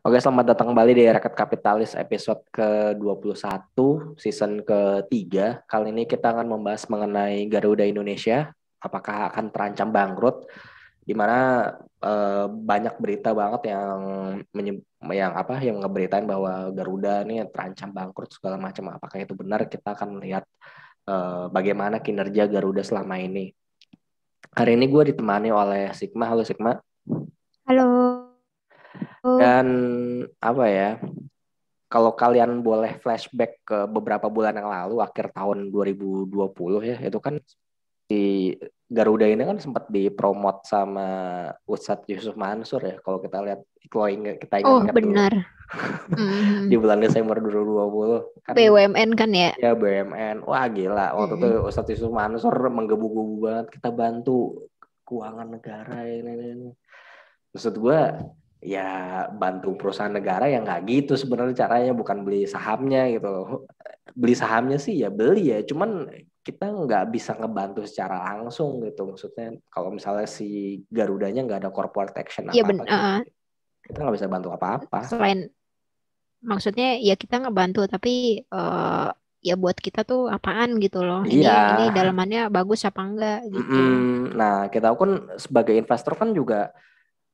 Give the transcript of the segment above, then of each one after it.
Oke, selamat datang kembali di Rakyat Kapitalis episode ke-21, season ketiga. Kali ini kita akan membahas mengenai Garuda Indonesia, apakah akan terancam bangkrut, di mana banyak berita banget yang ngeberitain bahwa Garuda ini terancam bangkrut segala macam. Apakah itu benar? Kita akan melihat bagaimana kinerja Garuda selama ini. Hari ini gue ditemani oleh Sigma. Halo Sigma. Halo. Dan apa ya? Kalau kalian boleh flashback ke beberapa bulan yang lalu, akhir tahun 2020 ya, itu kan di Garuda ini kan sempat dipromot sama Ustadz Yusuf Mansur ya. Kalau kita lihat, kalau kita Oh, ingat-ingat dulu benar. di Mhm. bulan Desember 2020 kan BUMN kan ya. ya BUMN. Wah gila, waktu itu Mhm. Ustadz Yusuf Mansur menggebu-gebu banget, kita bantu keuangan negara ini. Maksud gue ya bantu perusahaan negara yang nggak gitu sebenarnya caranya, bukan beli sahamnya gitu loh. Beli sahamnya sih ya beli ya, cuman kita nggak bisa ngebantu secara langsung gitu. Maksudnya kalau misalnya si Garudanya nggak ada corporate action Iya apa-apa, kita nggak bisa bantu apa-apa. selain maksudnya ya kita ngebantu tapi ya buat kita tuh apaan gitu loh. Ini Iya. dalamannya bagus apa enggak gitu. Nah, kita pun sebagai investor kan juga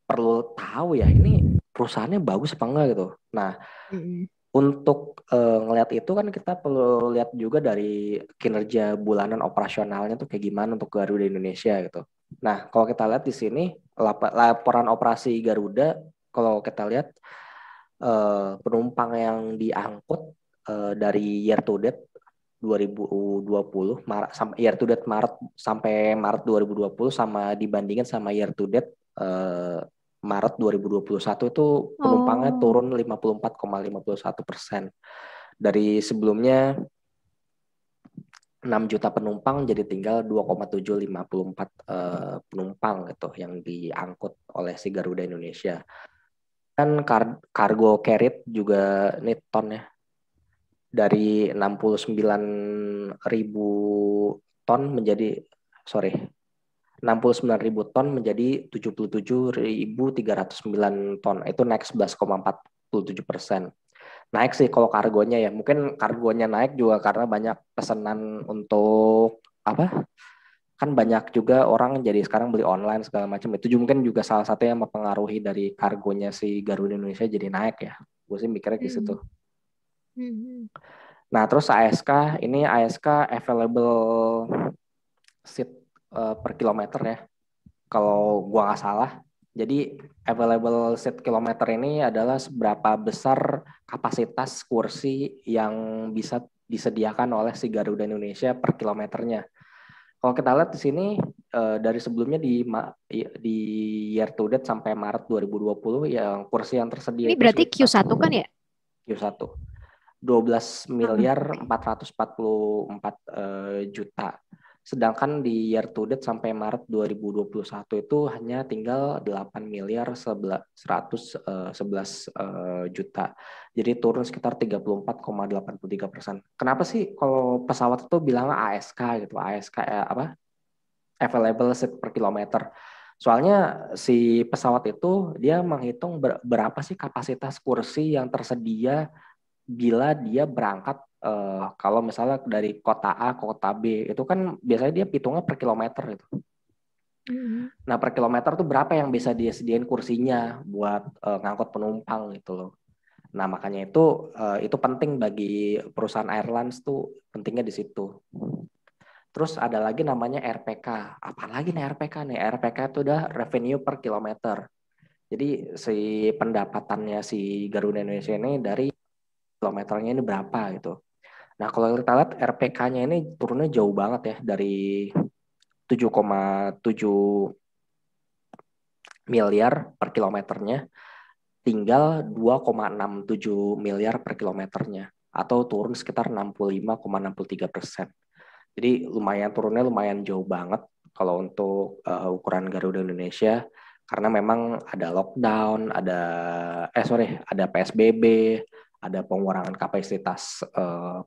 perlu tahu ya ini perusahaannya bagus apa enggak gitu. Nah, Mhm. untuk ngelihat itu kan kita perlu lihat juga dari kinerja bulanan operasionalnya tuh kayak gimana untuk Garuda Indonesia gitu. Nah, kalau kita lihat di sini laporan operasi Garuda, kalau kita lihat penumpang yang diangkut dari year to date 2020 Maret sampai year to date Maret sampai Maret 2020 sama dibandingin sama year to date Maret 2021 itu penumpangnya Oh, turun 54,51%. Dari sebelumnya 6 juta penumpang jadi tinggal 2,754 penumpang gitu yang diangkut oleh si Garuda Indonesia. Kan cargo carried juga ini ton ya, dari 69.000 ton menjadi sorry 69.000 ton menjadi 77.309 ton. Itu naik 11,47%. Naik sih kalau kargonya ya. Mungkin kargonya naik juga karena banyak pesanan untuk apa? Kan banyak juga orang jadi sekarang beli online segala macam. Itu juga mungkin juga salah satu yang mempengaruhi dari kargonya si Garuda Indonesia jadi naik ya. Gue sih mikirnya di situ. mhm. Mhm. Nah, terus ASK, ini ASK available seat per kilometer ya. Kalau gua nggak salah. Jadi available seat kilometer ini adalah seberapa besar kapasitas kursi yang bisa disediakan oleh si Garuda Indonesia per kilometernya. Kalau kita lihat di sini dari sebelumnya di year to date sampai Maret 2020 yang kursi yang tersedia Ini itu berarti sekitar Q1 kan ya? Q1 12 Ah, miliar oke. 444 juta. Sedangkan di year to date sampai Maret 2021 itu hanya tinggal 8 miliar 111 juta. Jadi turun sekitar 34,83%. Kenapa sih kalau pesawat itu bilangnya ASK gitu? ASK apa? Available seat per kilometer. Soalnya si pesawat itu dia menghitung berapa sih kapasitas kursi yang tersedia bila dia berangkat kalau misalnya dari kota A ke kota B itu kan biasanya dia hitungnya per kilometer itu. Mhm. Nah per kilometer tuh berapa yang bisa dia sediain kursinya buat ngangkut penumpang gitu loh. Nah makanya itu penting bagi perusahaan airlines tuh, pentingnya di situ. Terus ada lagi namanya RPK. Apalagi nih RPK nih? RPK itu udah revenue per kilometer. Jadi si pendapatannya si Garuda Indonesia ini dari kilometernya ini berapa gitu. Nah, kalau kita lihat RPK-nya ini turunnya jauh banget ya, dari 7,7 miliar per kilometernya tinggal 2,67 miliar per kilometernya atau turun sekitar 65,63%. Jadi lumayan turunnya lumayan jauh banget kalau untuk ukuran Garuda Indonesia karena memang ada lockdown, ada PSBB, ada pengurangan kapasitas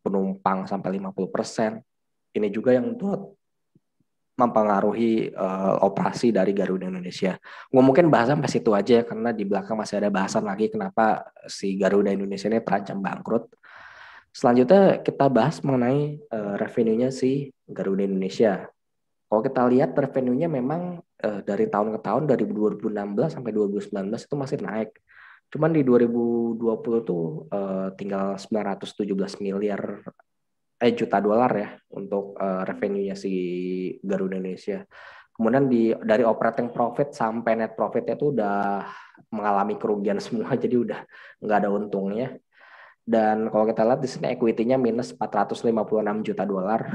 penumpang sampai 50%. Ini juga yang buat mempengaruhi operasi dari Garuda Indonesia. Gue mungkin bahas sampai situ aja ya, karena di belakang masih ada bahasan lagi kenapa si Garuda Indonesia ini terancam bangkrut. Selanjutnya kita bahas mengenai revenue-nya si Garuda Indonesia. Kalau kita lihat revenue-nya memang dari tahun ke tahun dari 2016 sampai 2019 itu masih naik. Cuman di 2020 tuh tinggal 917 miliar juta dolar ya untuk revenue-nya si Garuda Indonesia. Kemudian dari operating profit sampai net profit-nya tuh udah mengalami kerugian semua, jadi udah nggak ada untungnya. Dan kalau kita lihat di sini equity-nya minus 456 juta dolar.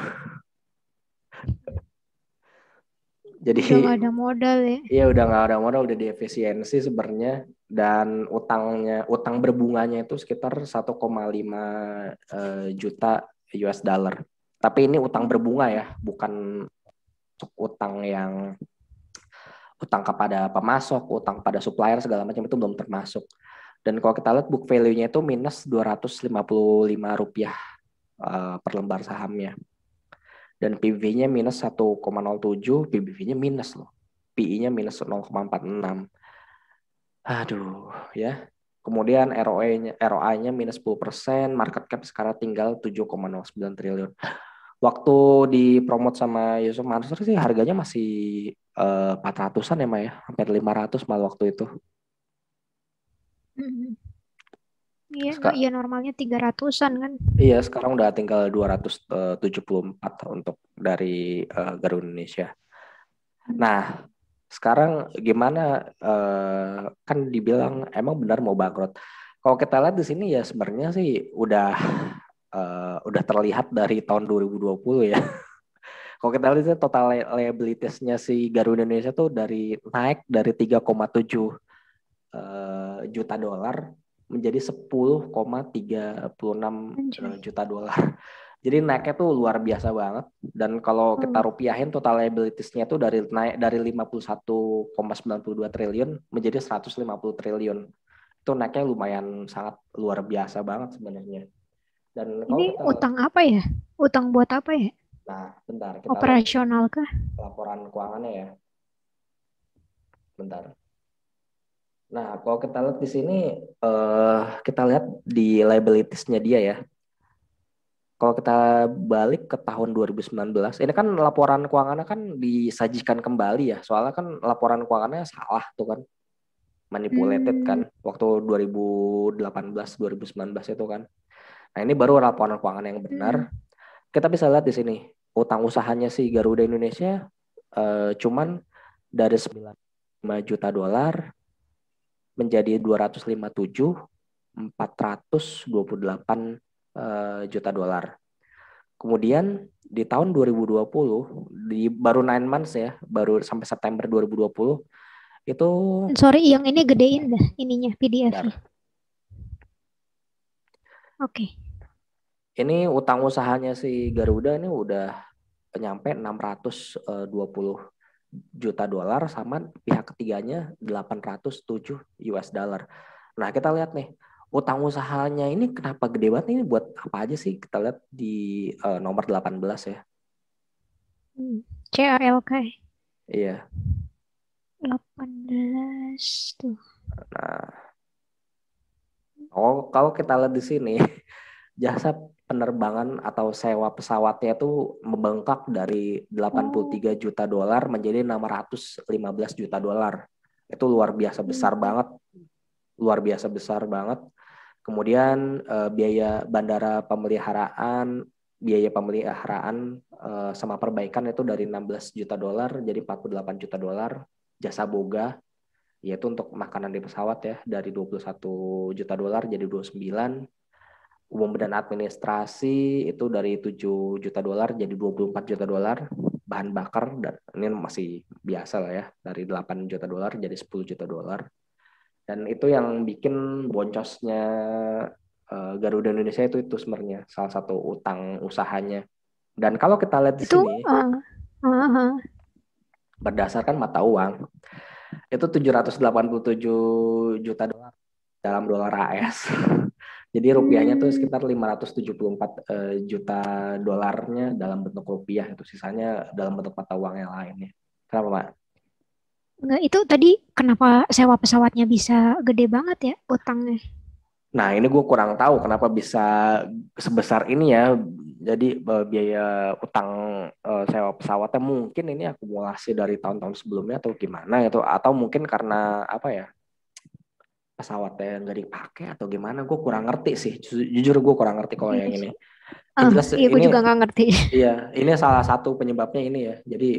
Jadi Udah nggak ada modal ya. iya udah nggak ada modal, udah diefisiensi sebenarnya. Dan utang berbunganya itu sekitar 1,5 juta US dollar. Tapi ini utang berbunga ya, bukan utang yang utang kepada pemasok, utang pada supplier segala macam itu belum termasuk. Dan kalau kita lihat book value-nya itu minus 255 rupiah per lembar sahamnya. Dan PBV-nya minus 1,07, PBV-nya minus loh. PI-nya minus 0,46. Aduh, ya. Kemudian ROI-nya minus 10%, market cap sekarang tinggal 7,09 triliun. Waktu dipromot sama Yusuf Mansur sih harganya masih 400-an ya, Maya. Hampir 500 malah waktu itu. Iya, iya normalnya 300-an kan. Iya, sekarang udah tinggal 274 untuk dari Garuda Indonesia. Nah, sekarang gimana kan dibilang emang benar mau bangkrut. Kalau kita lihat di sini ya sebenarnya sih udah terlihat dari tahun 2020 ya. Kalau kita lihat total liabilities-nya si Garuda Indonesia tuh naik dari 3,7 juta dolar menjadi 10,36 juta dolar. Jadi naiknya tuh luar biasa banget. Dan kalau kita rupiahin total liabilities-nya tuh naik dari 51,92 triliun menjadi 150 triliun. Itu naiknya lumayan sangat luar biasa banget sebenarnya. Dan kalau ini kita utang apa ya? Utang buat apa ya? Nah, bentar kita lihat Operasional kah? laporan keuangannya ya. Bentar. Nah, kalau kita lihat di sini kita lihat di liabilities-nya dia ya. Kalau kita balik ke tahun 2019, ini kan laporan keuangannya kan disajikan kembali ya. Soalnya kan laporan keuangannya salah tuh kan. Manipulated kan waktu 2018 2019 itu kan. Nah, ini baru laporan keuangan yang benar. Kita bisa lihat di sini utang usahanya si Garuda Indonesia cuman dari 95 juta dolar menjadi 257.428 juta dolar. Kemudian di tahun 2020 baru 9 months ya, baru sampai September 2020 itu sorry yang ini gedein dah ininya PDF-nya. Oke. Ini utang usahanya si Garuda ini udah nyampe 620 juta dolar sama pihak ketiganya 807 US dollar. Nah, kita lihat nih, utang usahanya ini kenapa gede banget ini, buat apa aja sih? Kita lihat di nomor 18 ya. CALK. Iya. 18 tuh. Nah, kalau kita lihat di sini jasa penerbangan atau sewa pesawatnya itu membengkak dari 83 juta dolar menjadi 615 juta dolar. Itu luar biasa besar banget. Luar biasa besar banget. Kemudian biaya pemeliharaan sama perbaikan itu dari 16 juta dolar jadi 48 juta dolar. Jasa boga yaitu untuk makanan di pesawat ya dari 21 juta dolar jadi 29. Umum dan administrasi itu dari 7 juta dolar jadi 24 juta dolar. Bahan bakar, dan ini masih biasa lah ya, dari 8 juta dolar jadi 10 juta dolar. Dan itu yang bikin boncosnya Garuda Indonesia itu sebenarnya salah satu utang usahanya. Dan kalau kita lihat di sini berdasarkan mata uang itu 787 juta dolar dalam dolar AS. Jadi rupiahnya tuh Hmm, sekitar 574 juta dolarnya dalam bentuk rupiah, itu sisanya dalam bentuk mata uang yang lainnya. Kenapa, Mak? enggak, itu tadi kenapa sewa pesawatnya bisa gede banget ya utangnya? Nah, ini gue kurang tahu kenapa bisa sebesar ini ya. Jadi biaya utang sewa pesawatnya mungkin ini akumulasi dari tahun-tahun sebelumnya atau gimana gitu. Atau mungkin karena apa ya, pesawatnya nggak dipakai atau gimana. Gue kurang ngerti sih. Jujur gue kurang ngerti kalau Iya yang ini. sih. Yang jelas Iya, gue ini, juga nggak ngerti. iya, ini salah satu penyebabnya ini ya. Jadi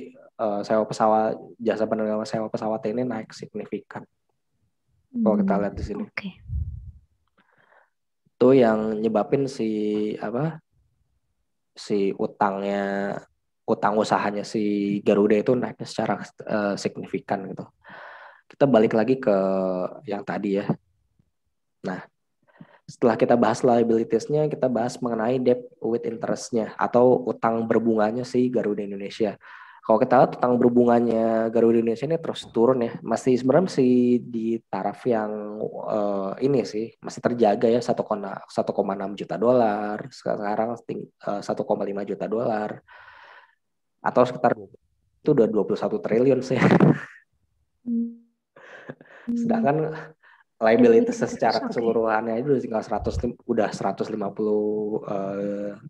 sewa pesawat, jasa penerbangan sewa pesawat ini naik signifikan. Kalau kita Hmm, lihat di sini. oke. Itu yang nyebabin si apa si utang usahanya si Garuda itu naiknya secara signifikan gitu. Kita balik lagi ke yang tadi ya. Nah, setelah kita bahas liabilities-nya, kita bahas mengenai debt with interest-nya atau utang berbunganya si Garuda Indonesia. Kalau kita lihat utang berbunganya Garuda Indonesia ini terus turun ya, masih sebenarnya masih di taraf yang ini sih masih terjaga ya 1,6 juta dolar, sekarang 1,5 juta dolar atau sekitar itu udah 21 triliun sih. Hmm, Sedangkan debt with liabilities interest, secara oke. keseluruhannya itu tinggal 100, udah 150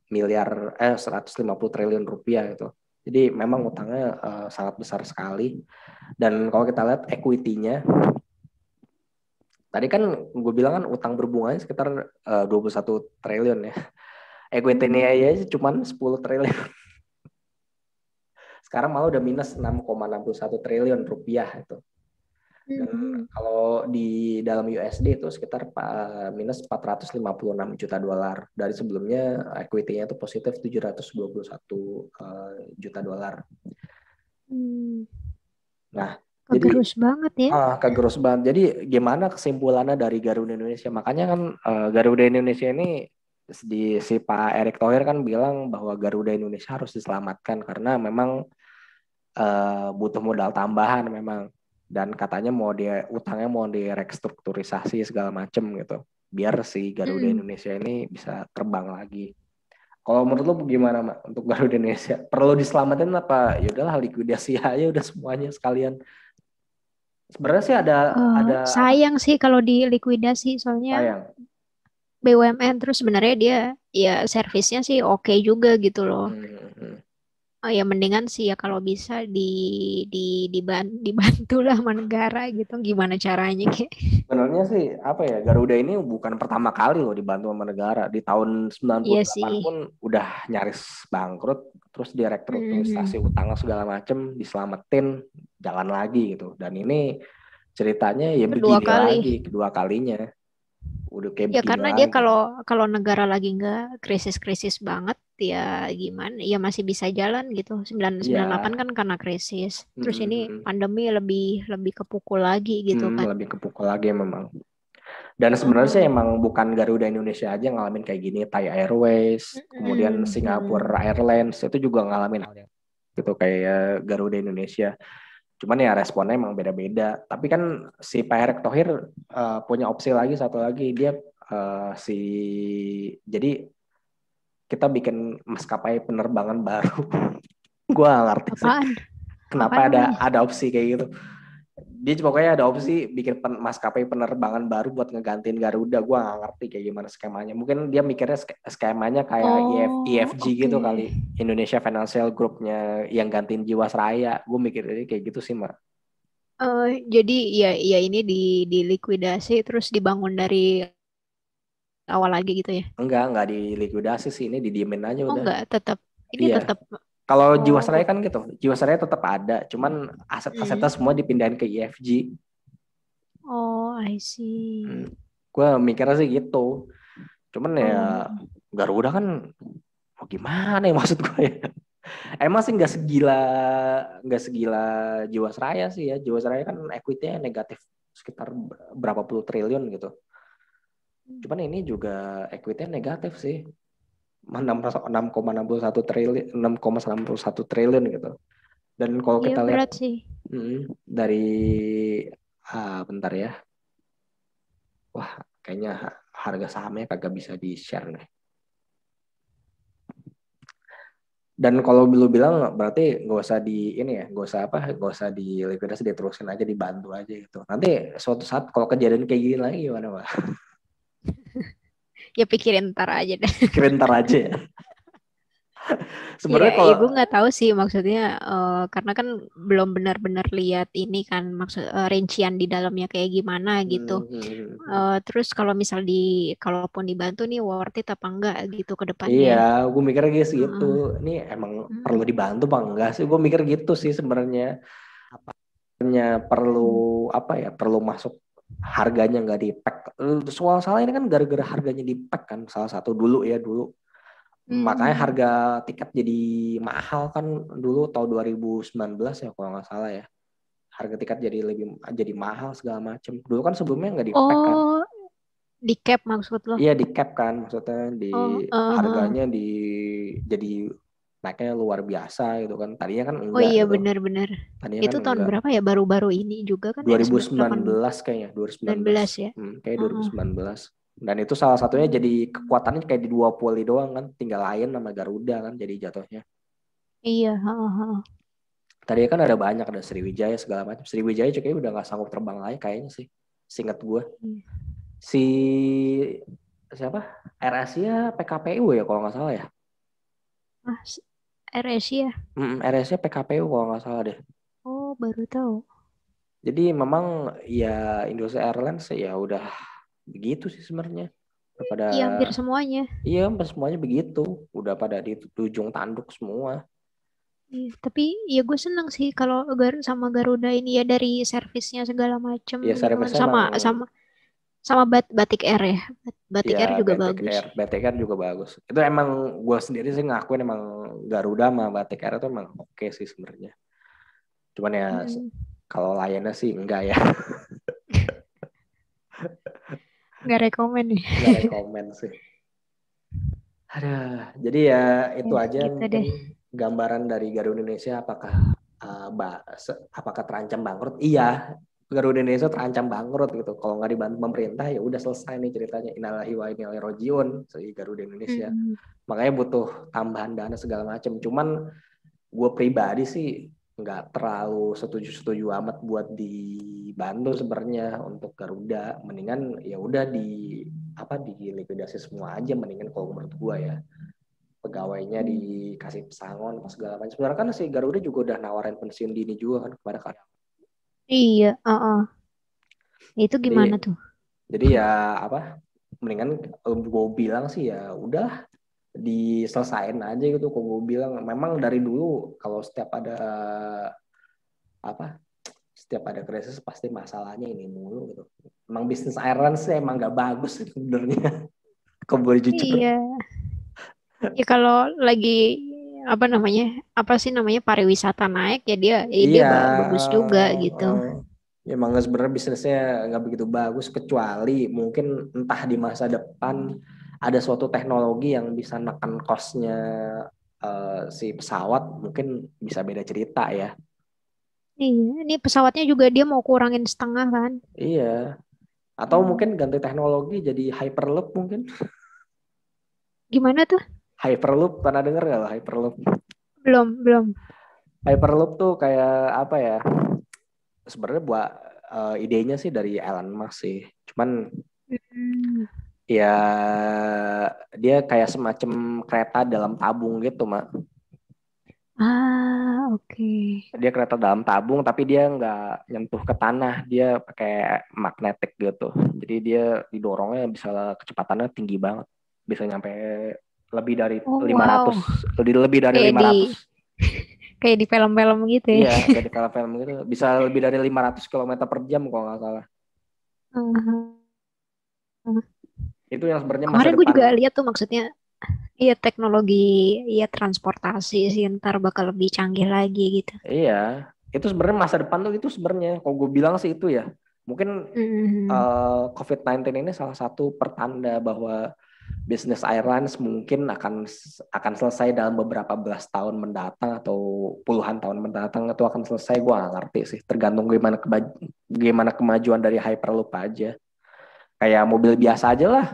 miliar 150 triliun rupiah itu. Jadi memang utangnya sangat besar sekali. Dan kalau kita lihat equity-nya, tadi kan gue bilang kan utang berbunganya sekitar 21 triliun ya. Equity-nya Hmm, aja cuma 10 triliun. Sekarang malah udah minus 6,61 triliun rupiah itu. Dan hmm. kalau di dalam USD itu sekitar minus 456 juta dolar. Dari sebelumnya equity-nya itu positif 721 juta dolar. Hmm, Nah, jadi kegerus banget ya. kegerus banget. Jadi gimana kesimpulannya dari Garuda Indonesia? Makanya kan Garuda Indonesia ini si Pak Erick Thohir kan bilang bahwa Garuda Indonesia harus diselamatkan karena memang butuh modal tambahan memang, dan katanya mau dia utangnya mau direkstrukturisasi segala macem gitu biar si Garuda Hmm. Indonesia ini bisa terbang lagi. Kalau menurut lo gimana, Mak, untuk Garuda Indonesia perlu diselamatin apa ya udahlah likuidasi aja udah semuanya sekalian? Sebenarnya sih ada apa, Sayang sih kalau di likuidasi, soalnya sayang. BUMN terus sebenarnya dia ya servisnya sih oke juga gitu loh. Hmm. Ya mendingan sih ya kalau bisa di dibantu lah sama negara gitu. Gimana caranya kayak? Sebenarnya sih apa ya, Garuda ini bukan pertama kali loh dibantu sama negara. Di tahun Iya 98 sih. pun udah nyaris bangkrut, terus direkstrukturisasi Mhm. utang segala macem, diselamatin, jalan lagi gitu. Dan ini ceritanya ya Kedua begini kali. lagi, kedua kalinya. Udah kayak Ya begini karena dia lagi. kalau kalau negara lagi nggak krisis-krisis banget ya gimana? Ya masih bisa jalan gitu. 998 Iya. kan karena krisis. Terus ini Mm-mm. pandemi lebih lebih kepukul lagi gitu kan. Lebih kepukul lagi memang. Dan sebenarnya sih Heeh. emang bukan Garuda Indonesia aja yang ngalamin kayak gini, Thai Airways, kemudian Mm-mm, mm-mm. Singapore Airlines itu juga ngalamin hal yang gitu kayak Garuda Indonesia. Cuman ya responnya emang beda-beda. Tapi kan si Pak Erick Thohir punya opsi lagi satu lagi, dia si jadi kita bikin maskapai penerbangan baru. Gua nggak ngerti sih Apaan? kenapa Apaan namanya? ada opsi kayak gitu. Dia pokoknya ada opsi bikin maskapai penerbangan baru buat ngegantiin Garuda. Gua nggak ngerti kayak gimana skemanya. Mungkin dia mikirnya skemanya kayak Oh, EFG oke. gitu kali, Indonesia Financial Groupnya yang gantiin Jiwasraya. Gue mikirnya kayak gitu sih, Mak. Jadi ya ya ini dilikuidasi terus dibangun dari awal lagi gitu ya. Enggak dilikuidasi sih, ini didiemin aja Oh udah. enggak, tetap ini Iya. tetap. Kalau Oh, Jiwasraya kan gitu, Jiwasraya tetap ada, cuman aset-asetnya hmm. semua dipindahin ke EFG. Oh, I see. Gue mikirnya sih gitu. Cuman ya Oh, Garuda kan mau gimana ya maksud gue ya. Emang sih nggak segila Jiwasraya sih ya. Jiwasraya kan equity-nya negatif sekitar berapa puluh triliun gitu. Cuman ini juga equity-nya negatif sih. 6,61 triliun, 6,91 triliun gitu. Dan kalau iya kita lihat berat sih. dari bentar ya. Wah, kayaknya harga sahamnya kagak bisa di-share deh. Dan kalau lu bilang berarti nggak usah di ini ya, nggak usah di likuidasi, diterusin aja, dibantu aja gitu. Nanti suatu saat kalau kejadian kayak gini lagi gimana, Pak? Ya pikirin ntar aja deh. Pikirin ntar aja ya. Ya, Sebenarnya ya kalau gue nggak tahu sih maksudnya karena kan belum benar-benar lihat ini kan maksud rincian di dalamnya kayak gimana gitu. Terus kalau misal kalaupun dibantu nih worth it apa enggak gitu ke depannya. iya, gue mikir gitu. Heeh. Ini emang perlu Mm, dibantu apa enggak sih? Gue mikir gitu sih sebenarnya. Apanya perlu mm, apa ya? Perlu masuk harganya nggak di pack. Soal salah ini kan gara-gara harganya di pack kan, salah satu dulu ya dulu. Makanya mm. harga tiket jadi mahal kan dulu tahun 2019 ya kalau nggak salah ya. Harga tiket jadi mahal segala macem. Dulu kan sebelumnya nggak di pack kan. Oh, di cap maksud lo? Iya di cap kan, maksudnya di Oh, harganya jadi naiknya luar biasa gitu kan. Tadinya kan oh enggak iya gitu. benar-benar. Tadinya kan Itu tahun enggak. berapa ya? Baru-baru ini juga kan ya 2019 kayaknya, 2019. 19 ya. Kayak Heeh. 2019. Dan itu salah satunya jadi Hmm. kekuatannya kayak di dua poli doang kan, tinggal Lion sama Garuda kan jadi jatuhnya. Iya, heeh, heeh. Tadinya kan ada banyak, ada Sriwijaya segala macam. Sriwijaya juga udah nggak sanggup terbang lagi kayaknya sih. Seingat gue. Iya. Si siapa? AirAsia PKPU ya kalau nggak salah ya. Ah, RS ya. AirAsia PKPU kalau nggak salah deh. Oh, baru tahu. Jadi memang ya Indonesia Airlines ya udah begitu sih sebenarnya. Udah pada Iya, hampir semuanya. iya semuanya begitu. Udah pada di ujung tanduk semua. Iya, tapi ya gue seneng sih kalau sama Garuda ini ya dari servisnya segala macem Ya gitu kan servisnya sama emang sama sama Batik Air ya. Batik ya Air juga Batik bagus. Air, Batik Air juga bagus. Itu emang gue sendiri sih ngakuin emang Garuda sama Batik Air itu emang oke sih sebenarnya. Cuman ya Hmm. kalau layannya sih enggak ya, Nggak rekomen nih. enggak rekomen sih. Ada. Jadi ya itu Ya, aja gitu mungkin deh. gambaran dari Garuda Indonesia apakah terancam bangkrut? Iya, Garuda Indonesia terancam bangkrut gitu. Kalau nggak dibantu pemerintah ya udah selesai nih ceritanya. Innalillahi wa inna ilaihi rajiun si Garuda Indonesia. Hmm. Makanya butuh tambahan dana segala macam. Cuman gue pribadi sih nggak terlalu setuju amat buat dibantu sebenarnya untuk Garuda. Mendingan ya udah di likuidasi semua aja, mendingan kalau menurut gue ya, pegawainya Hmm. dikasih pesangon pas segala macam. Sebenarnya kan si Garuda juga udah nawarin pensiun dini juga kan kepada karyawan. Iya, itu Jadi gimana tuh? jadi ya apa? Mendingan gue bilang sih ya udah diselesain aja gitu. Kok gue bilang memang dari dulu kalau apa setiap ada krisis pasti masalahnya ini mulu gitu. Emang bisnis airline sih emang gak bagus sebenarnya. Kau boleh jujur. Iya, ya kalau lagi apa namanya? Apa sih namanya pariwisata naik ya dia Iya, bagus juga gitu. emang sebenarnya bisnisnya nggak begitu bagus kecuali mungkin entah di masa depan ada suatu teknologi yang bisa nekan cost-nya si pesawat, mungkin bisa beda cerita ya. Iya, ini pesawatnya juga dia mau kurangin setengah kan? Iya, atau mungkin Hmm. ganti teknologi jadi hyperloop mungkin. Gimana tuh? Hyperloop pernah dengar nggak lo hyperloop? Belum, belum. Hyperloop tuh kayak apa ya? Sebenarnya buat idenya sih dari Elon Musk sih. Cuman Hmm. ya dia kayak semacam kereta dalam tabung gitu, Mak. Ah, oke. Dia kereta dalam tabung tapi dia nggak nyentuh ke tanah, dia pakai magnetik gitu. Jadi dia didorongnya bisa kecepatannya tinggi banget. Bisa nyampe lebih dari Oh, 500, wow. lebih dari Kayak 500. kayak di film-film gitu ya. Iya, kayak di film-film gitu. Bisa lebih dari 500 kilometer per jam kalau nggak salah. Ah. Itu yang sebenarnya masa Kemarin gue depan. juga lihat tuh maksudnya, iya teknologi, iya transportasi sih ntar bakal lebih canggih lagi gitu. Iya, itu sebenarnya masa depan tuh itu sebenarnya. Kalau gue bilang sih itu ya. Mungkin Hmm. COVID-19 ini salah satu pertanda bahwa bisnis airlines mungkin akan selesai dalam beberapa belas tahun mendatang atau puluhan tahun mendatang itu akan selesai. Gue nggak ngerti sih. Tergantung gimana kemajuan dari Hyperloop aja. Kayak mobil biasa aja lah.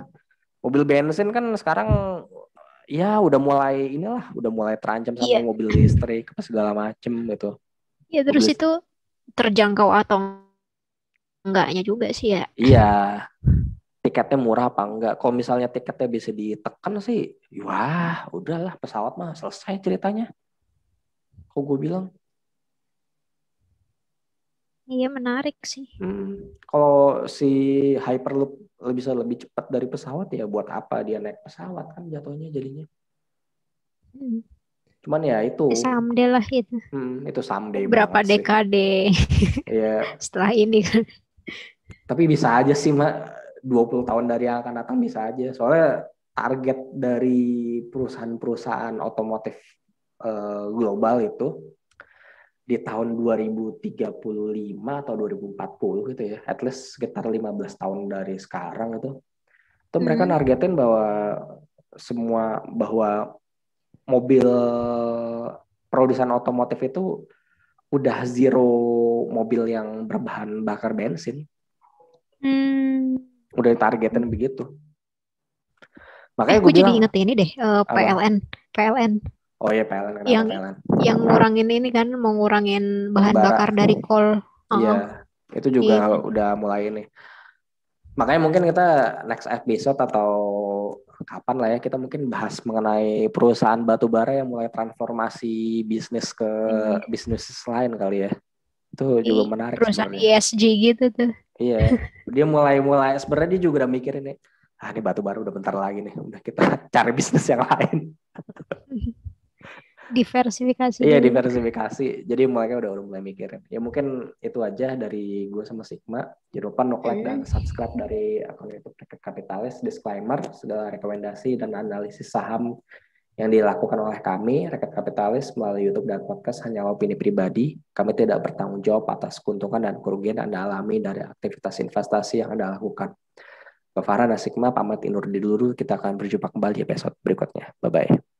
Mobil bensin kan sekarang ya udah mulai terancam sama Iya, mobil listrik apa segala macem gitu. iya terus Mobil itu terjangkau atau enggaknya juga sih ya. iya, tiketnya murah apa enggak? Kalau misalnya tiketnya bisa ditekan sih, wah udahlah pesawat mah selesai ceritanya. Kok gue bilang, Iya menarik sih. kalau si Hyperloop bisa lebih cepat dari pesawat ya buat apa dia naik pesawat kan jatuhnya jadinya. Hmm. Cuman ya Someday lah itu. itu someday Berapa banget sih. dekade Ya, setelah ini kan. tapi bisa aja sih, Mak. 20 tahun dari yang akan datang bisa aja. Soalnya target dari perusahaan-perusahaan otomotif global itu di tahun 2035 atau 2040 gitu ya. At least sekitar 15 tahun dari sekarang itu mereka Hmm. nargetin bahwa mobil produsen otomotif itu udah zero mobil yang berbahan bakar bensin. Hmm. Udah targetin begitu. Makanya Aku gue jadi bilang inget ini deh, apa? PLN Oh iya PLN, kenapa yang PLN? yang ngurangin ini kan, mau ngurangin Batu bahan bara. bakar dari kol. Iya, Heeh, itu juga itu. udah mulai ini. Makanya mungkin kita next episode atau kapan lah ya kita mungkin bahas mengenai perusahaan batu bara yang mulai transformasi bisnis ke Iya. bisnis lain kali ya. Itu juga menarik Perusahaan sebenarnya. ESG gitu tuh. Iya, dia mulai sebenarnya dia juga udah mikirin nih. Ah, ini batu bara udah bentar lagi nih. Udah kita cari bisnis yang lain. Diversifikasi Iya, dulu. diversifikasi. Jadi mereka udah mulai mikirin. Ya mungkin itu aja dari gue sama Sigma. Jangan lupa like dan Hmm. subscribe dari akun YouTube Rakyat Kapitalis. Disclaimer, segala rekomendasi dan analisis saham yang dilakukan oleh kami, Rakyat Kapitalis, melalui YouTube dan podcast hanya opini pribadi. Kami tidak bertanggung jawab atas keuntungan dan kerugian Anda alami dari aktivitas investasi yang Anda lakukan. Farhan dan Sigma pamit undur diri dulu. Kita akan berjumpa kembali di episode berikutnya. Bye-bye.